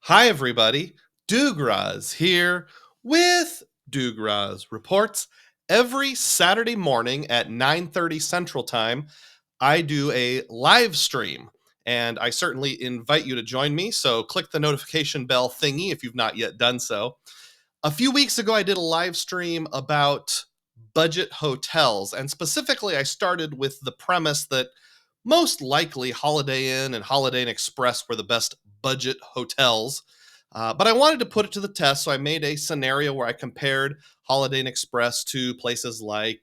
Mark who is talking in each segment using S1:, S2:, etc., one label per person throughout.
S1: Hi, everybody. DUGROZ here with DUGROZ Reports. Every Saturday morning at 9:30 Central Time, I do a live stream, and I certainly invite you to join me. So click the notification bell thingy if you've not yet done so. A few weeks ago, I did a live stream about budget hotels, and specifically, I started with the premise that most likely Holiday Inn and Holiday Inn Express were the best budget hotels. But I wanted to put it to the test, so I made a scenario where I compared Holiday Inn Express to places like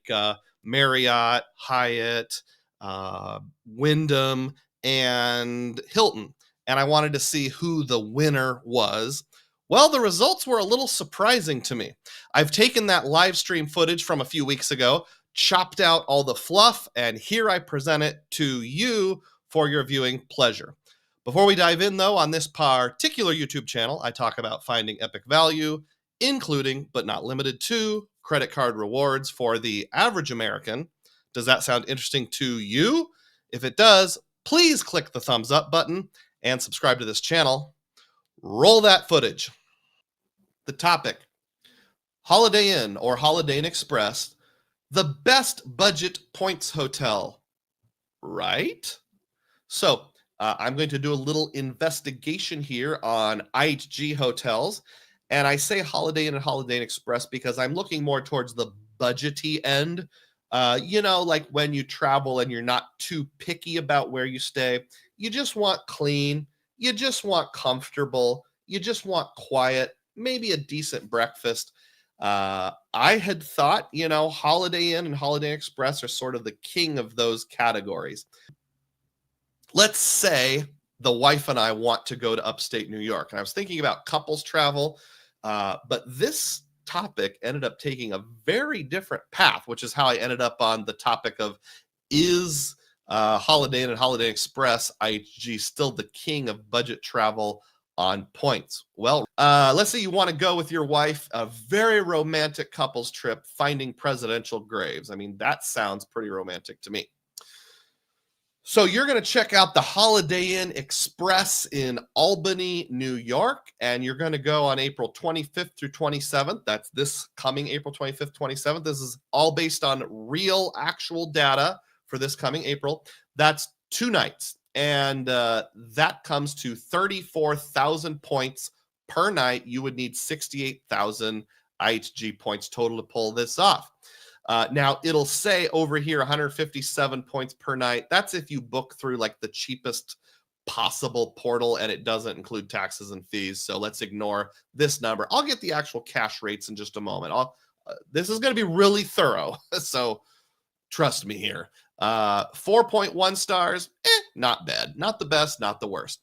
S1: Marriott, Hyatt, Wyndham, and Hilton. And I wanted to see who the winner was. Well, the results were a little surprising to me. I've taken that live stream footage from a few weeks ago, chopped out all the fluff, and here I present it to you for your viewing pleasure. Before we dive in, though, on this particular YouTube channel, I talk about finding epic value, including but not limited to credit card rewards for the average American. Does that sound interesting to you? If it does, please click the thumbs up button and subscribe to this channel. Roll that footage. The topic: Holiday Inn or Holiday Inn Express, the best budget points hotel, right? So I'm going to do a little investigation here on IHG hotels. And I say Holiday Inn and Holiday Inn Express because I'm looking more towards the budgety end. Like when you travel and you're not too picky about where you stay. You just want clean. You just want comfortable. You just want quiet, maybe a decent breakfast. I had thought, Holiday Inn and Holiday Inn Express are sort of the king of those categories. Let's say the wife and I want to go to upstate New York, and I was thinking about couples travel, but this topic ended up taking a very different path, which is how I ended up on the topic of is Holiday Inn and Holiday Inn Express IHG still the king of budget travel on points? Well, let's say you want to go with your wife, a very romantic couples trip, finding presidential graves. I mean, that sounds pretty romantic to me. So you're going to check out the Holiday Inn Express in Albany, New York, and you're going to go on April 25th through 27th. That's this coming April 25th, 27th. This is all based on real, actual data for this coming April. That's 2 nights, and that comes to 34,000 points per night. You would need 68,000 IHG points total to pull this off. Now it'll say over here 157 points per night. That's if you book through like the cheapest possible portal, and it doesn't include taxes and fees. So let's ignore this number. I'll get the actual cash rates in just a moment. This is going to be really thorough. So trust me here. 4.1 stars. Not bad. Not the best, not the worst.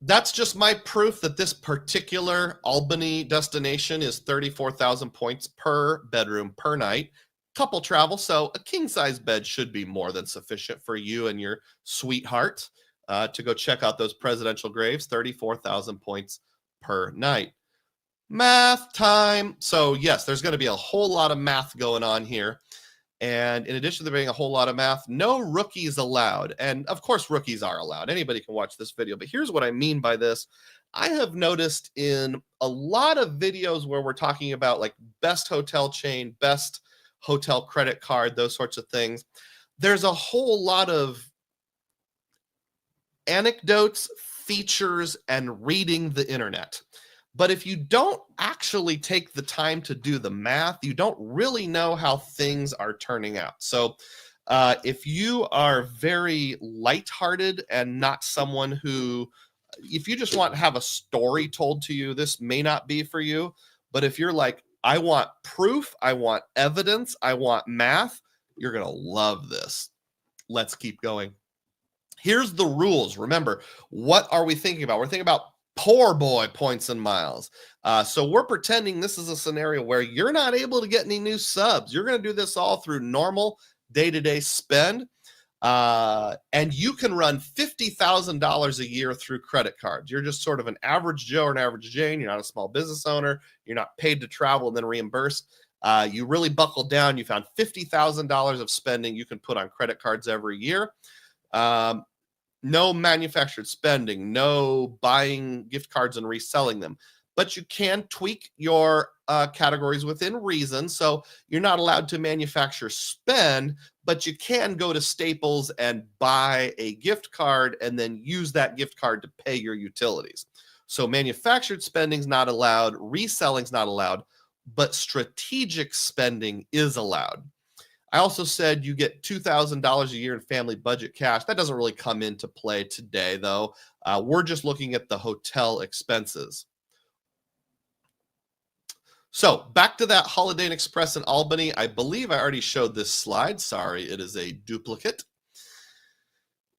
S1: That's just my proof that this particular Albany destination is 34,000 points per bedroom per night. Couple travel, so a king-size bed should be more than sufficient for you and your sweetheart to go check out those presidential graves. 34,000 points per night. Math time. So yes, there's going to be a whole lot of math going on here. And in addition to there being a whole lot of math, no rookies allowed. And of course, rookies are allowed. Anybody can watch this video. But here's what I mean by this. I have noticed in a lot of videos where we're talking about like best hotel chain, best hotel credit card, those sorts of things, there's a whole lot of anecdotes, features, and reading the internet. But if you don't actually take the time to do the math, you don't really know how things are turning out. So if you are very lighthearted and not someone who, if you just want to have a story told to you, this may not be for you. But if you're like, I want proof, I want evidence, I want math, you're going to love this. Let's keep going. Here's the rules. Remember, what are we thinking about? We're thinking about poor boy points and miles. So we're pretending this is a scenario where you're not able to get any new subs. You're going to do this all through normal day-to-day spend. And you can run $50,000 a year through credit cards. You're just sort of an average Joe or an average Jane. You're not a small business owner. You're not paid to travel and then reimbursed. You really buckled down. You found $50,000 of spending you can put on credit cards every year. No manufactured spending, no buying gift cards and reselling them. But you can tweak your categories within reason. So you're not allowed to manufacture spend, but you can go to Staples and buy a gift card and then use that gift card to pay your utilities. So manufactured spending is not allowed, reselling is not allowed, but strategic spending is allowed. I also said you get $2,000 a year in family budget cash. That doesn't really come into play today, though. We're just looking at the hotel expenses. So back to that Holiday Inn Express in Albany. I believe I already showed this slide. Sorry, it is a duplicate.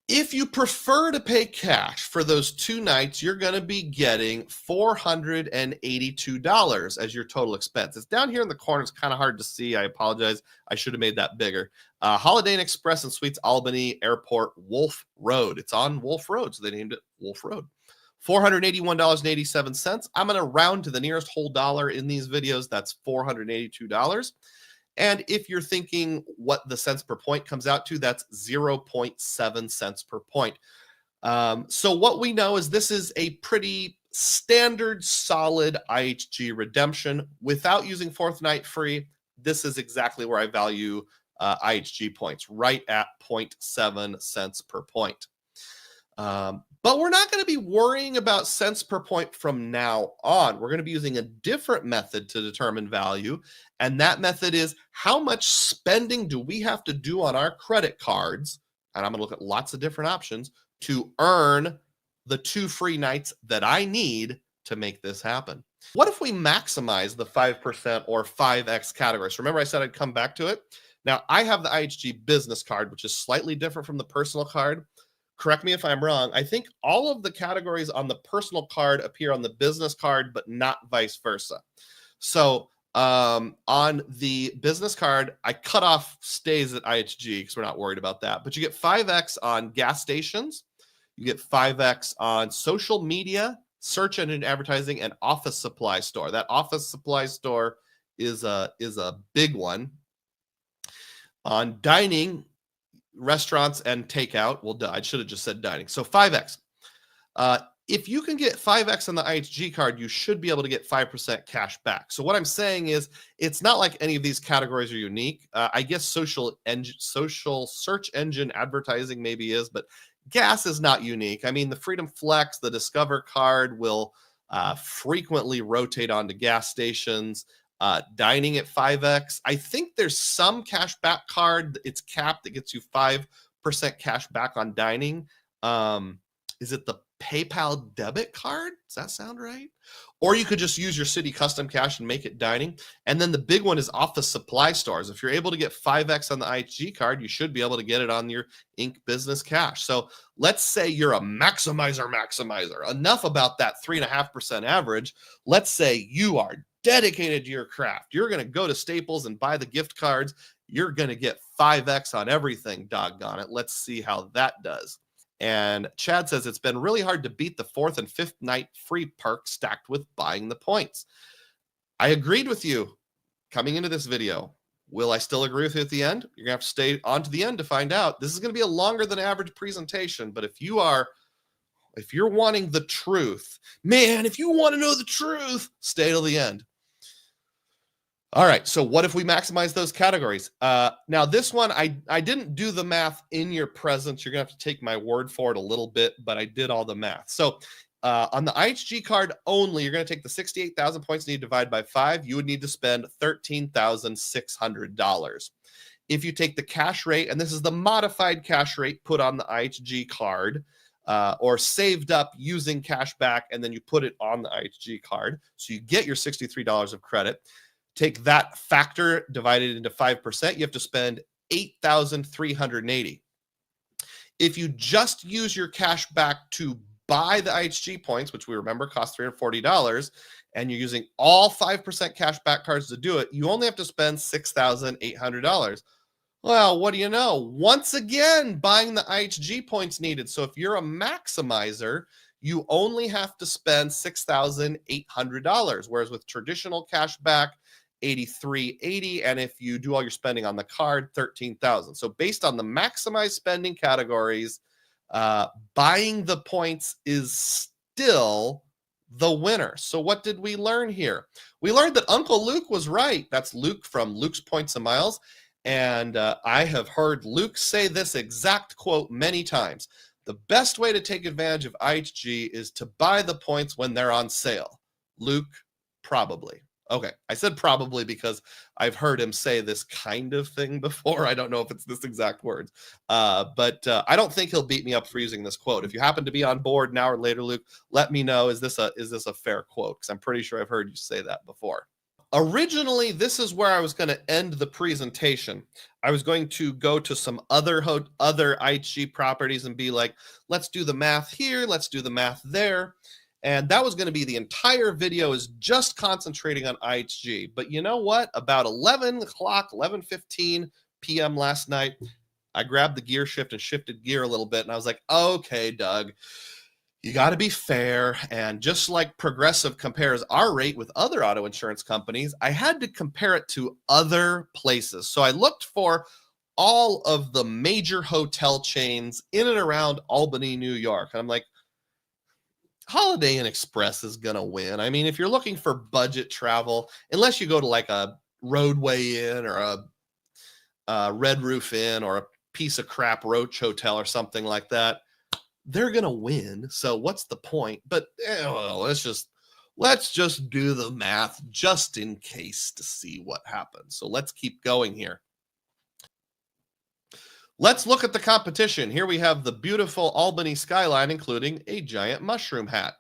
S1: If you prefer to pay cash for those 2 nights, you're going to be getting $482 as your total expense. It's down here in the corner. It's kind of hard to see. I apologize. I should have made that bigger. Holiday Inn Express and Suites Albany Airport, Wolf Road. It's on Wolf Road, so they named it Wolf Road. $481.87. I'm going to round to the nearest whole dollar in these videos. That's $482. And if you're thinking what the cents per point comes out to, that's 0.7 cents per point. So what we know is this is a pretty standard, solid IHG redemption without using fourth night free. This is exactly where I value IHG points, right at 0.7 cents per point. But we're not going to be worrying about cents per point from now on. We're going to be using a different method to determine value. And that method is how much spending do we have to do on our credit cards? And I'm going to look at lots of different options to earn the 2 free nights that I need to make this happen. What if we maximize the 5% or 5X categories? Remember I said I'd come back to it. Now I have the IHG business card, which is slightly different from the personal card. Correct me if I'm wrong. I think all of the categories on the personal card appear on the business card, but not vice versa. So on the business card, I cut off stays at IHG because we're not worried about that. But you get 5X on gas stations. You get 5X on social media, search engine advertising, and office supply store. That office supply store is a big one. On dining, restaurants and takeout. Well, I should have just said dining. So 5X. If you can get 5X on the IHG card, you should be able to get 5% cash back. So what I'm saying is it's not like any of these categories are unique. I guess social search engine advertising maybe is, but gas is not unique. I mean, the Freedom Flex, the Discover card will frequently rotate onto gas stations. Dining at 5X. I think there's some cash back card. It's capped that gets you 5% cash back on dining. Is it the PayPal debit card? Does that sound right? Or you could just use your city custom cash and make it dining. And then the big one is office supply stores. If you're able to get 5X on the IHG card, you should be able to get it on your Inc. business cash. So let's say you're a maximizer. Enough about that 3.5% average. Let's say you are dedicated to your craft. You're going to go to Staples and buy the gift cards. You're going to get 5X on everything, doggone it. Let's see how that does. And Chad says it's been really hard to beat the 4th and 5th night free perk stacked with buying the points. I agreed with you coming into this video. Will I still agree with you at the end? You're going to have to stay on to the end to find out. This is going to be a longer than average presentation, but if you're wanting the truth, man, if you want to know the truth, stay till the end. All right, so what if we maximize those categories? Now, this one, I didn't do the math in your presence. You're going to have to take my word for it a little bit, but I did all the math. So on the IHG card only, you're going to take the 68,000 points and you divide by 5. You would need to spend $13,600. If you take the cash rate, and this is the modified cash rate put on the IHG card, or saved up using cash back, and then you put it on the IHG card, so you get your $63 of credit. Take that factor divided into 5%, you have to spend $8,380. If you just use your cash back to buy the IHG points, which we remember cost $340, and you're using all 5% cash back cards to do it, you only have to spend $6,800. Well, what do you know? Once again, buying the IHG points needed. So if you're a maximizer, you only have to spend $6,800, whereas with traditional cash back, $83.80, and if you do all your spending on the card, $13,000. So based on the maximized spending categories, Buying the points is still the winner. So what did we learn here? We learned that Uncle Luke was right. That's Luke from Luke's Points and Miles. And I have heard Luke say this exact quote many times. The best way to take advantage of IHG is to buy the points when they're on sale. Luke, probably. Okay, I said probably because I've heard him say this kind of thing before. I don't know if it's this exact words, but I don't think he'll beat me up for using this quote. If you happen to be on board now or later, Luke, let me know. Is this a fair quote? Because I'm pretty sure I've heard you say that before. Originally, this is where I was going to end the presentation. I was going to go to some other IHG properties and be like, let's do the math here, let's do the math there. And that was going to be the entire video, is just concentrating on IHG. But you know what? About 11 o'clock, 11:15 p.m. last night, I grabbed the gear shift and shifted gear a little bit. And I was like, okay, Doug, you got to be fair. And just like Progressive compares our rate with other auto insurance companies, I had to compare it to other places. So I looked for all of the major hotel chains in and around Albany, New York. And I'm like, Holiday Inn Express is going to win. I mean, if you're looking for budget travel, unless you go to like a Roadway Inn or a Red Roof Inn or a piece of crap Roach Hotel or something like that, they're going to win. So what's the point? But well, let's just do the math just in case to see what happens. So let's keep going here. Let's look at the competition. Here we have the beautiful Albany skyline, including a giant mushroom hat.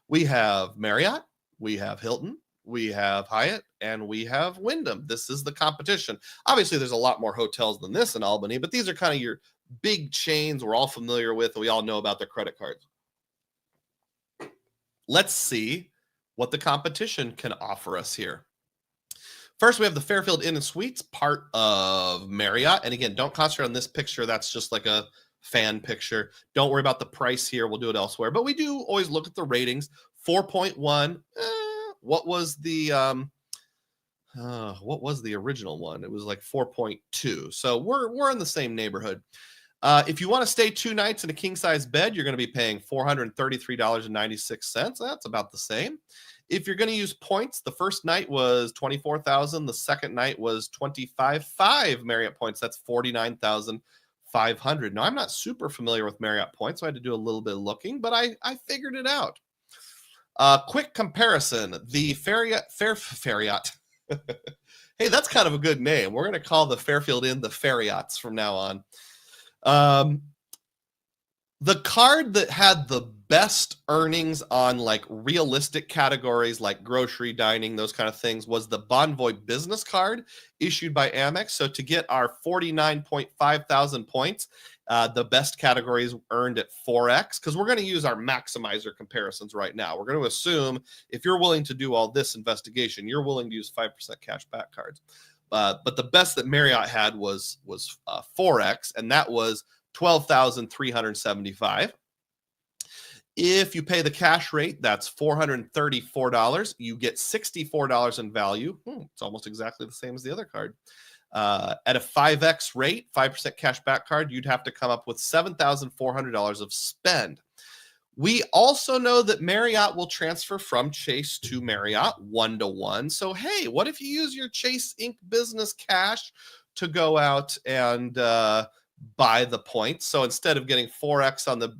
S1: We have Marriott, we have Hilton, we have Hyatt, and we have Wyndham. This is the competition. Obviously, there's a lot more hotels than this in Albany, but these are kind of your big chains we're all familiar with, and we all know about their credit cards. Let's see what the competition can offer us here. First, we have the Fairfield Inn and Suites, part of Marriott. And again, don't concentrate on this picture. That's just like a fan picture. Don't worry about the price here. We'll do it elsewhere. But we do always look at the ratings. 4.1. What was the original one? It was like 4.2. So we're in the same neighborhood. If you want to stay 2 nights in a king-size bed, you're going to be paying $433.96. That's about the same. If you're going to use points, the first night was $24,000. The second night was $25,500 Marriott points. That's $49,500. Now, I'm not super familiar with Marriott points, so I had to do a little bit of looking, but I figured it out. Quick comparison. The Fairyacht. Hey, that's kind of a good name. We're going to call the Fairfield Inn the Fairyachts from now on. The card that had the best earnings on like realistic categories like grocery, dining, those kind of things was the Bonvoy business card issued by Amex. So to get our 49.5 thousand points, the best categories earned at 4x, because we're going to use our maximizer comparisons right now. We're going to assume if you're willing to do all this investigation, you're willing to use 5% cash back cards. But the best that Marriott had was 4x, and that was $12,375. If you pay the cash rate, that's $434. You get $64 in value. It's almost exactly the same as the other card. At a 5x rate, 5% cash back card, you'd have to come up with $7,400 of spend. We also know that Marriott will transfer from Chase to Marriott 1-to-1. So, hey, what if you use your Chase Inc. business cash to go out and buy the points? So instead of getting 4x on the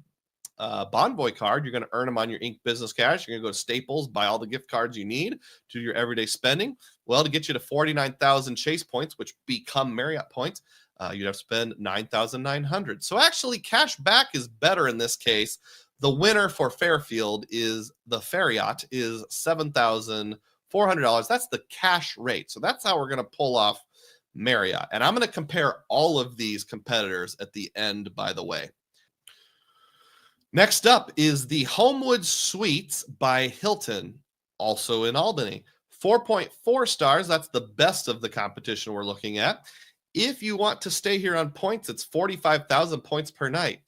S1: Bonvoy card, you're going to earn them on your Inc. business cash. You're going to go to Staples, buy all the gift cards you need to do your everyday spending. Well, to get you to 49,000 Chase points, which become Marriott points, you'd have to spend 9,900. So actually, cash back is better in this case. The winner for Fairfield is the Fairyacht is $7,400. That's the cash rate. So that's how we're going to pull off Marriott. And I'm going to compare all of these competitors at the end, by the way. Next up is the Homewood Suites by Hilton, also in Albany. 4.4 stars. That's the best of the competition we're looking at. If you want to stay here on points, it's 45,000 points per night.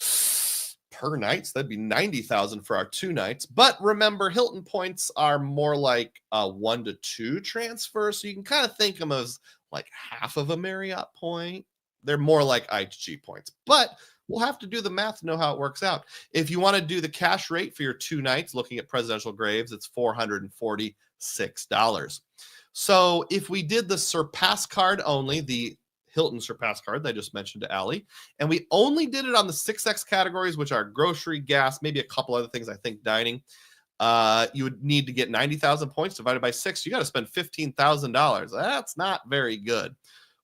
S1: Per night, so that'd be 90,000 for our 2 nights. But remember, Hilton points are more like a 1-to-2 transfer, so you can kind of think of them as like half of a Marriott point. They're more like IHG points. But We'll have to do the math to know how it works out. If you want to do the cash rate for your 2 nights looking at presidential graves, it's $446. So if we did the Surpass card only, the Hilton Surpass card that I just mentioned to Allie, and we only did it on the 6X categories, which are grocery, gas, maybe a couple other things, I think dining, you would need to get 90,000 points divided by 6. You got to spend $15,000. That's not very good.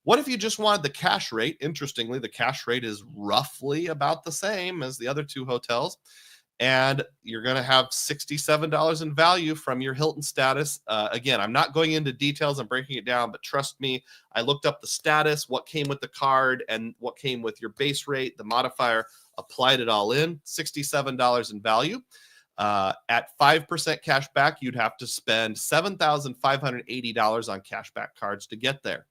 S1: What if you just wanted the cash rate? Interestingly, the cash rate is roughly about the same as the other 2 hotels. And you're going to have $67 in value from your Hilton status. Again, I'm not going into details and breaking it down, but trust me, I looked up the status, what came with the card, and what came with your base rate, the modifier, applied it all in, $67 in value. At 5% cash back, you'd have to spend $7,580 on cashback cards to get there.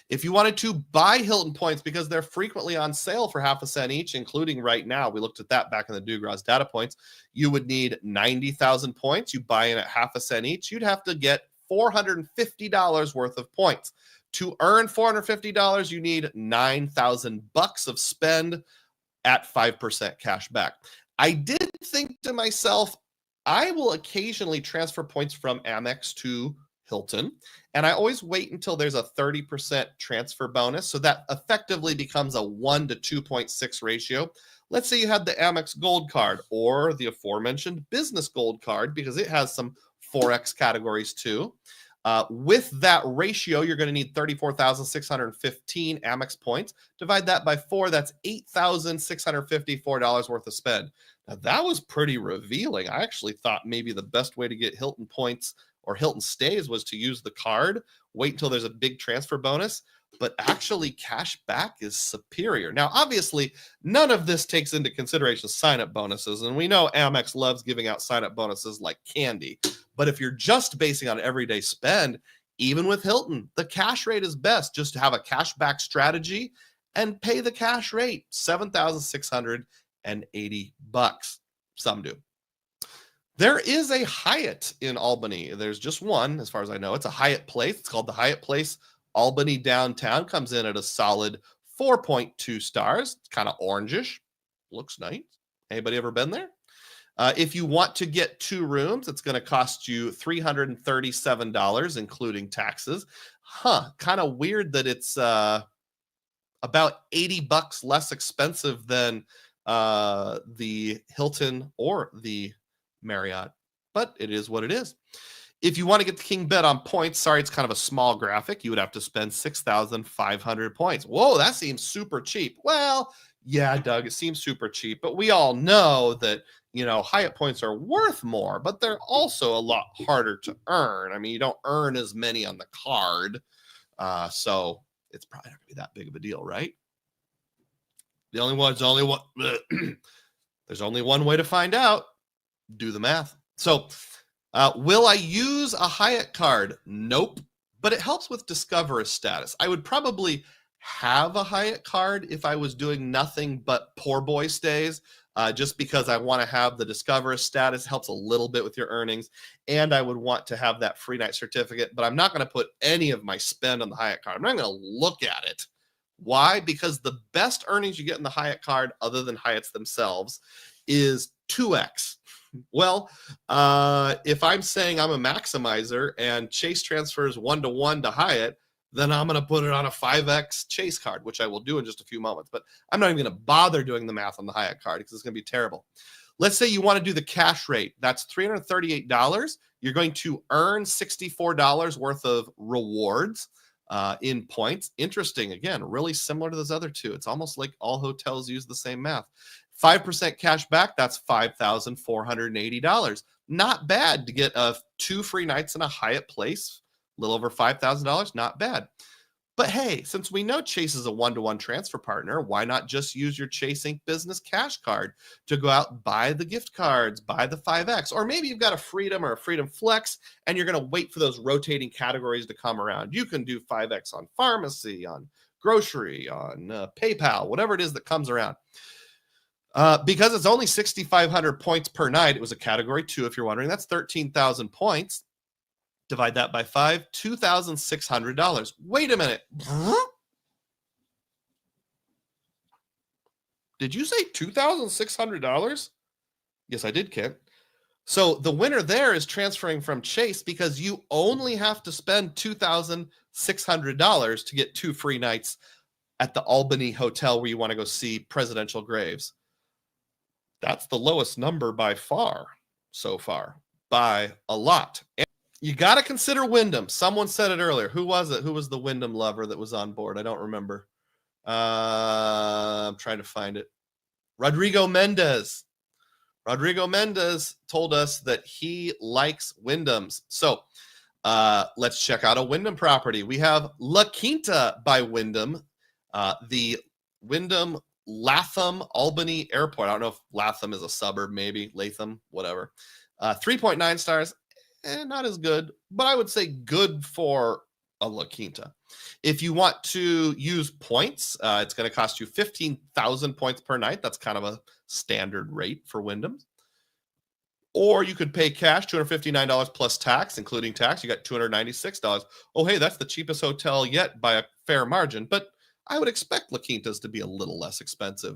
S1: If you wanted to buy Hilton points because they're frequently on sale for half a cent each, including right now, we looked at that back in the DUGROZ data points, you would need 90,000 points. You buy in at half a cent each, you'd have to get $450 worth of points. To earn $450, you need $9,000 of spend at 5% cash back. I did think to myself, I will occasionally transfer points from Amex to Hilton, and I always wait until there's a 30% transfer bonus, so that effectively becomes a 1 to 2.6 ratio. Let's say you had the Amex Gold card or the aforementioned Business Gold card, because it has some 4X categories too. With that ratio, you're going to need 34,615 Amex points. Divide that by 4, that's $8,654 worth of spend. Now, that was pretty revealing. I actually thought maybe the best way to get Hilton points or Hilton stays was to use the card, wait until there's a big transfer bonus, but actually cash back is superior. Now, obviously, none of this takes into consideration sign-up bonuses, and we know Amex loves giving out sign-up bonuses like candy. But if you're just basing on everyday spend, even with Hilton, the cash rate is best. Just to have a cash back strategy and pay the cash rate, $7,680. Some do. There is a Hyatt in Albany. There's just one, as far as I know. It's a Hyatt Place. It's called the Hyatt Place Albany Downtown. Comes in at a solid 4.2 stars. It's kind of orangish. Looks nice. Anybody ever been there? If you want to get 2 rooms, it's going to cost you $337, including taxes. Kind of weird that it's about $80 less expensive than the Hilton or the Marriott, but it is what it is. If you want to get the king bed on points, sorry, it's kind of a small graphic. You would have to spend 6,500 points. Whoa, that seems super cheap. Well, yeah, Doug, it seems super cheap, but we all know that, Hyatt points are worth more, but they're also a lot harder to earn. I mean, you don't earn as many on the card, so it's probably not going to be that big of a deal, right? There's only one way to find out. Do the math. So, will I use a Hyatt card? Nope. But it helps with Discover status. I would probably have a Hyatt card if I was doing nothing but poor boy stays, just because I want to have the Discover status. Helps a little bit with your earnings, and I would want to have that free night certificate, but I'm not going to put any of my spend on the Hyatt card. I'm not going to look at it. Why? Because the best earnings you get in the Hyatt card, other than Hyatts themselves, is 2x. Well, if I'm saying I'm a maximizer and Chase transfers 1-to-1 to Hyatt, then I'm going to put it on a 5x Chase card, which I will do in just a few moments. But I'm not even going to bother doing the math on the Hyatt card because it's going to be terrible. Let's say you want to do the cash rate. That's $338. You're going to earn $64 worth of rewards in points. Interesting. Again, really similar to those other two. It's almost like all hotels use the same math. 5% cash back, that's $5,480. Not bad to get 2 free nights in a Hyatt Place, a little over $5,000, not bad. But hey, since we know Chase is a 1-to-1 transfer partner, why not just use your Chase Inc. business cash card to go out and buy the gift cards, buy the 5X, or maybe you've got a Freedom or a Freedom Flex and you're going to wait for those rotating categories to come around. You can do 5X on pharmacy, on grocery, on PayPal, whatever it is that comes around. Because it's only 6,500 points per night, it was a category 2, if you're wondering. That's 13,000 points. Divide that by 5, $2,600. Wait a minute. Did you say $2,600? Yes, I did, Kent. So the winner there is transferring from Chase because you only have to spend $2,600 to get 2 free nights at the Albany Hotel where you want to go see presidential graves. That's the lowest number by far so far, by a lot. And you got to consider Wyndham. Someone said it earlier. Who was it? Who was the Wyndham lover that was on board? I don't remember. I'm trying to find it. Rodrigo Mendez. Rodrigo Mendez told us that he likes Wyndhams. So let's check out a Wyndham property. We have La Quinta by Wyndham, the Wyndham Latham Albany Airport. I don't know if Latham is a suburb, maybe Latham, whatever. 3.9 stars, not as good, but I would say good for a La Quinta. If you want to use points, it's going to cost you 15,000 points per night. That's kind of a standard rate for Wyndham. Or you could pay cash, $259 plus tax, including tax. You got $296. Oh, hey, that's the cheapest hotel yet by a fair margin. But I would expect La Quintas to be a little less expensive.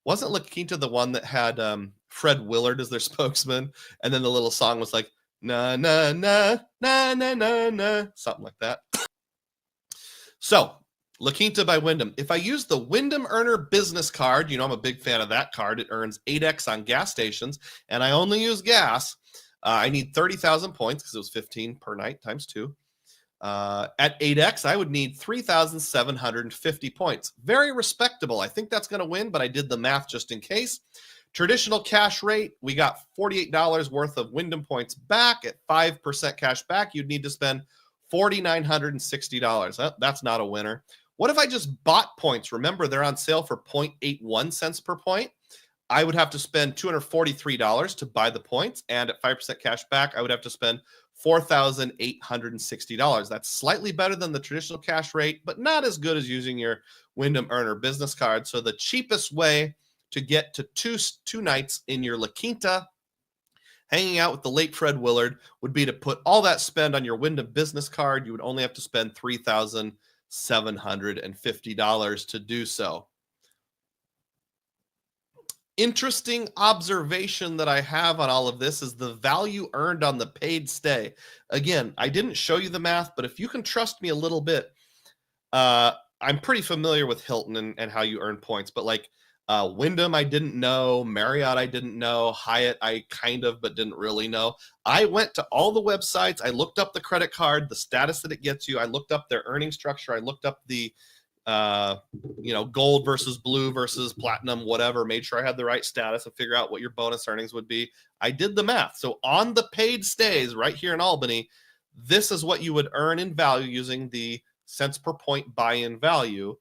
S1: Wasn't La Quinta the one that had Fred Willard as their spokesman? And then the little song was like, na, na, na, na, na, na, na, something like that. So, La Quinta by Wyndham. If I use the Wyndham Earner business card, you know I'm a big fan of that card. It earns 8x on gas stations, and I only use gas. I need 30,000 points because it was 15 per night times 2. At 8x, I would need 3,750 points. Very respectable. I think that's going to win, but I did the math just in case. Traditional cash rate, we got $48 worth of Wyndham points back. At 5% cash back, you'd need to spend $4,960. That's not a winner. What if I just bought points? Remember, they're on sale for 0.81 cents per point. I would have to spend $243 to buy the points, and at 5% cash back, I would have to spend $4,860. That's slightly better than the traditional cash rate, but not as good as using your Wyndham Earner business card. So the cheapest way to get to two nights in your La Quinta, hanging out with the late Fred Willard, would be to put all that spend on your Wyndham business card. You would only have to spend $3,750 to do so. Interesting observation that I have on all of this is the value earned on the paid stay. Again, I didn't show you the math, but if you can trust me a little bit, I'm pretty familiar with Hilton and how you earn points, but like Wyndham, I didn't know. Marriott, I didn't know. Hyatt, I kind of, but didn't really know. I went to all the websites. I looked up the credit card, the status that it gets you. I looked up their earning structure. I looked up the, gold versus blue versus platinum, whatever. Made sure I had the right status and figure out what your bonus earnings would be. I did the math. So on the paid stays right here in Albany, this is what you would earn in value using the cents per point buy-in value.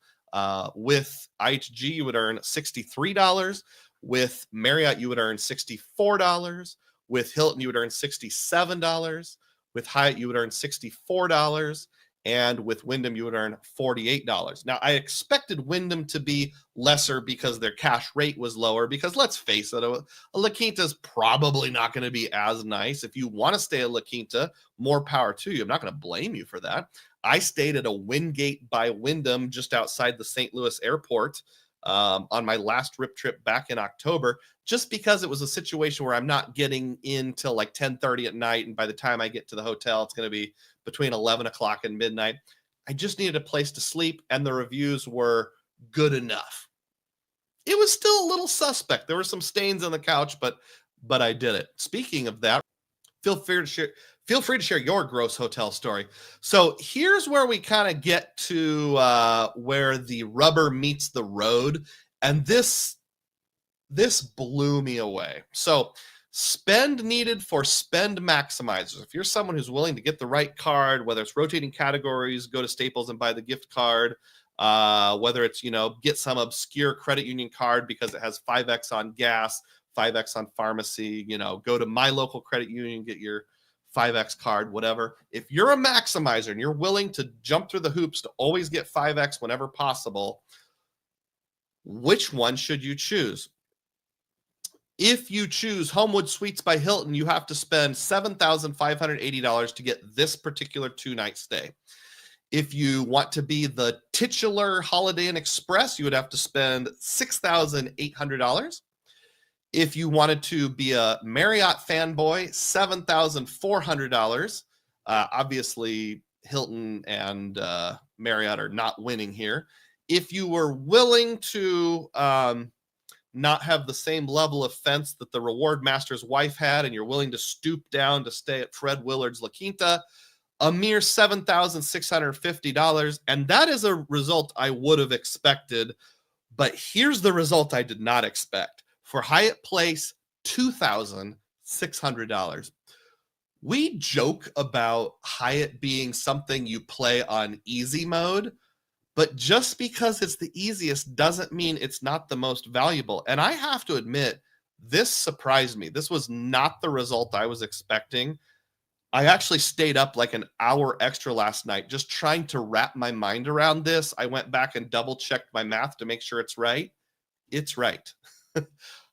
S1: With IHG, you would earn $63. With Marriott, you would earn $64. With Hilton, you would earn $67. With Hyatt, you would earn $64. And with Wyndham, you would earn $48. Now, I expected Wyndham to be lesser because their cash rate was lower, because let's face it, a La Quinta is probably not going to be as nice. If you want to stay at La Quinta, more power to you. I'm not going to blame you for that. I stayed at a Wingate by Wyndham just outside the St. Louis airport on my last RIP trip back in October, just because it was a situation where I'm not getting in till like 10:30 at night. And by the time I get to the hotel, it's going to be between 11 o'clock and midnight. I just needed a place to sleep, and the reviews were good enough. It was still a little suspect. There were some stains on the couch, but I did it. Speaking of that, feel free to share your gross hotel story. So here's where we kind of get to where the rubber meets the road. And this blew me away. So spend needed for spend maximizers. If you're someone who's willing to get the right card, whether it's rotating categories, go to Staples and buy the gift card, whether it's, get some obscure credit union card because it has 5x on gas, 5x on pharmacy, go to my local credit union, get your 5x card, whatever. If you're a maximizer and you're willing to jump through the hoops to always get 5x whenever possible, which one should you choose? If you choose Homewood Suites by Hilton, you have to spend $7,580 to get this particular 2-night stay. If you want to be the titular Holiday Inn Express, you would have to spend $6,800. If you wanted to be a Marriott fanboy, $7,400. Obviously, Hilton and Marriott are not winning here. If you were willing to not have the same level of fence that the reward master's wife had, and you're willing to stoop down to stay at Fred Willard's La Quinta, a mere $7,650. And that is a result I would have expected. But here's the result I did not expect. For Hyatt Place, $2,600. We joke about Hyatt being something you play on easy mode, but just because it's the easiest doesn't mean it's not the most valuable. And I have to admit, this surprised me. This was not the result I was expecting. I actually stayed up like an hour extra last night just trying to wrap my mind around this. I went back and double checked my math to make sure it's right. It's right.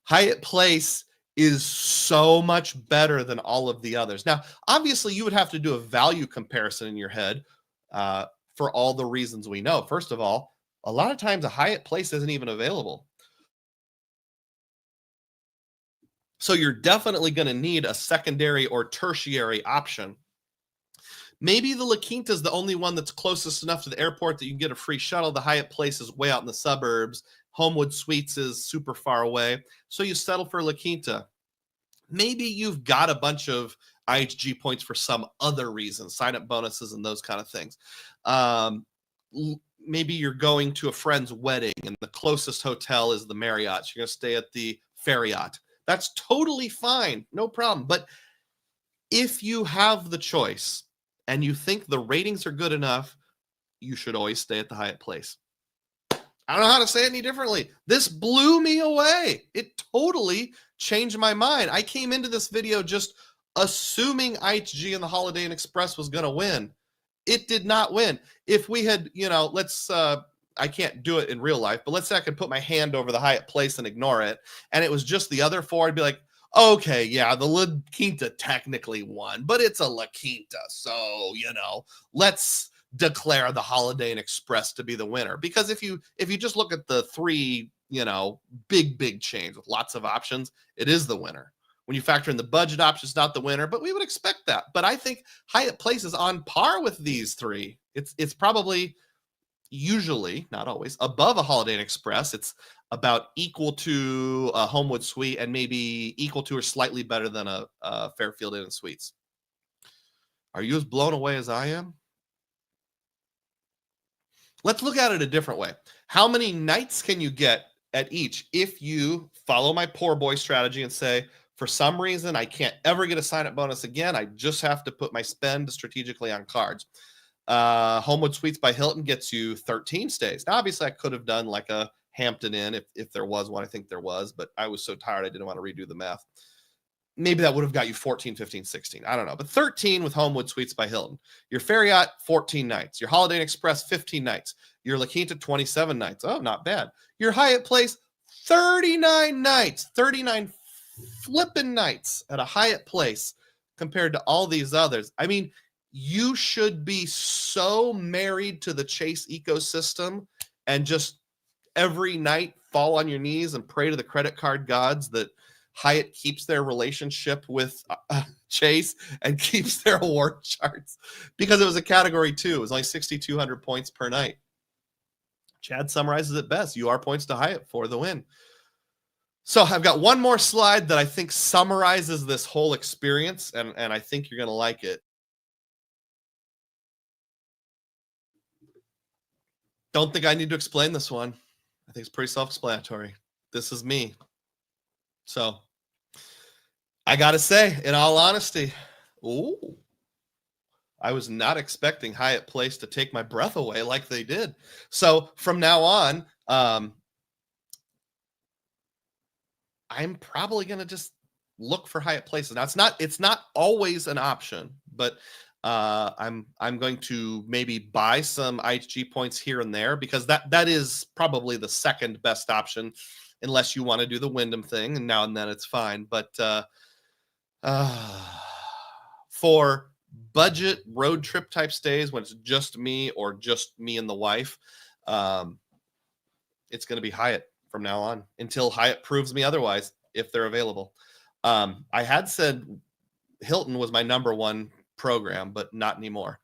S1: Hyatt Place is so much better than all of the others. Now, obviously, you would have to do a value comparison in your head for all the reasons we know. First of all, a lot of times a Hyatt Place isn't even available. So you're definitely going to need a secondary or tertiary option. Maybe the La Quinta is the only one that's closest enough to the airport that you can get a free shuttle. The Hyatt Place is way out in the suburbs. Homewood Suites is super far away. So you settle for La Quinta. Maybe you've got a bunch of IHG points for some other reason, sign-up bonuses and those kind of things. Maybe you're going to a friend's wedding and the closest hotel is the Marriott. So you're going to stay at the Marriott. That's totally fine. No problem. But if you have the choice and you think the ratings are good enough, you should always stay at the Hyatt Place. I don't know how to say it any differently. This blew me away. It totally changed my mind. I came into this video just assuming IHG and the Holiday Inn Express was going to win. It did not win. If we had, I can't do it in real life, but let's say I could put my hand over the Hyatt Place and ignore it, and it was just the other four, I'd be like, okay, yeah, the La Quinta technically won, but it's a La Quinta, so, let's declare the Holiday Inn Express to be the winner. Because if you just look at the three, big chains with lots of options, it is the winner. When you factor in the budget option, it's not the winner, but we would expect that. But I think Hyatt Place is on par with these three. It's probably usually, not always, above a Holiday Inn Express. It's about equal to a Homewood Suite and maybe equal to or slightly better than a Fairfield Inn and Suites. Are you as blown away as I am? Let's look at it a different way. How many nights can you get at each if you follow my poor boy strategy and say, for some reason, I can't ever get a sign-up bonus again. I just have to put my spend strategically on cards. Homewood Suites by Hilton gets you 13 stays. Now, obviously, I could have done like a Hampton Inn if there was one. I think there was, but I was so tired I didn't want to redo the math. Maybe that would have got you 14, 15, 16. I don't know. But 13 with Homewood Suites by Hilton. Your Marriott, 14 nights. Your Holiday Inn Express, 15 nights. Your La Quinta, 27 nights. Oh, not bad. Your Hyatt Place, 39 nights. 39 flipping nights at a Hyatt Place compared to all these others. I mean, you should be so married to the Chase ecosystem and just every night fall on your knees and pray to the credit card gods that Hyatt keeps their relationship with Chase and keeps their award charts, because it was a category 2. It was only 6,200 points per night. Chad summarizes it best. You are points to Hyatt for the win. So I've got one more slide that I think summarizes this whole experience, and I think you're going to like it. Don't think I need to explain this one. I think it's pretty self-explanatory. This is me. So I got to say, in all honesty, I was not expecting Hyatt Place to take my breath away like they did. So from now on, I'm probably going to just look for Hyatt Places. Now, it's not always an option, but I'm going to maybe buy some IHG points here and there, because that is probably the second best option, unless you want to do the Wyndham thing, and now and then it's fine. But for budget road trip type stays, when it's just me or just me and the wife, it's going to be Hyatt from now on until Hyatt proves me otherwise, if they're available. I had said Hilton was my number one program, but not anymore.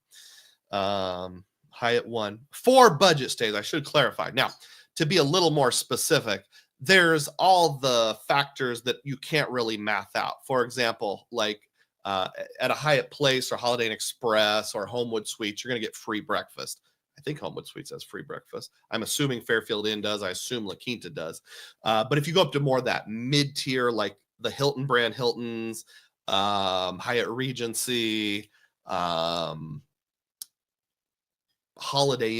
S1: Hyatt won for budget stays. I should clarify. Now, to be a little more specific, there's all the factors that you can't really math out. For example, like at a Hyatt Place or Holiday Inn Express or Homewood Suites, you're going to get free breakfast. I think Homewood Suites has free breakfast. I'm assuming Fairfield Inn does. I assume La Quinta does. But if you go up to more of that mid-tier, like the Hilton brand Hiltons, Hyatt Regency, Holiday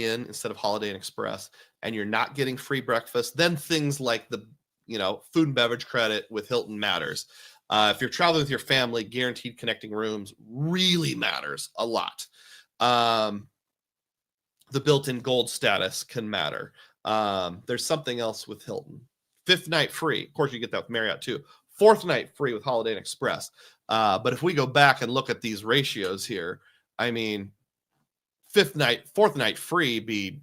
S1: Inn instead of Holiday Inn Express, and you're not getting free breakfast, then things like the food and beverage credit with Hilton matters. If you're traveling with your family, guaranteed connecting rooms really matters a lot. The built-in gold status can matter. There's something else with Hilton. 5th night free. Of course, you get that with Marriott too. 4th night free with Holiday Inn Express. But if we go back and look at these ratios here, I mean, 4th night free be,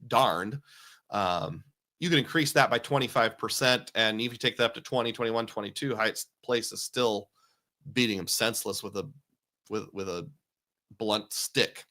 S1: darned. You can increase that by 25. And if you take that up to 20, 21, 22, Hyatt's Place is still beating them senseless with a blunt stick.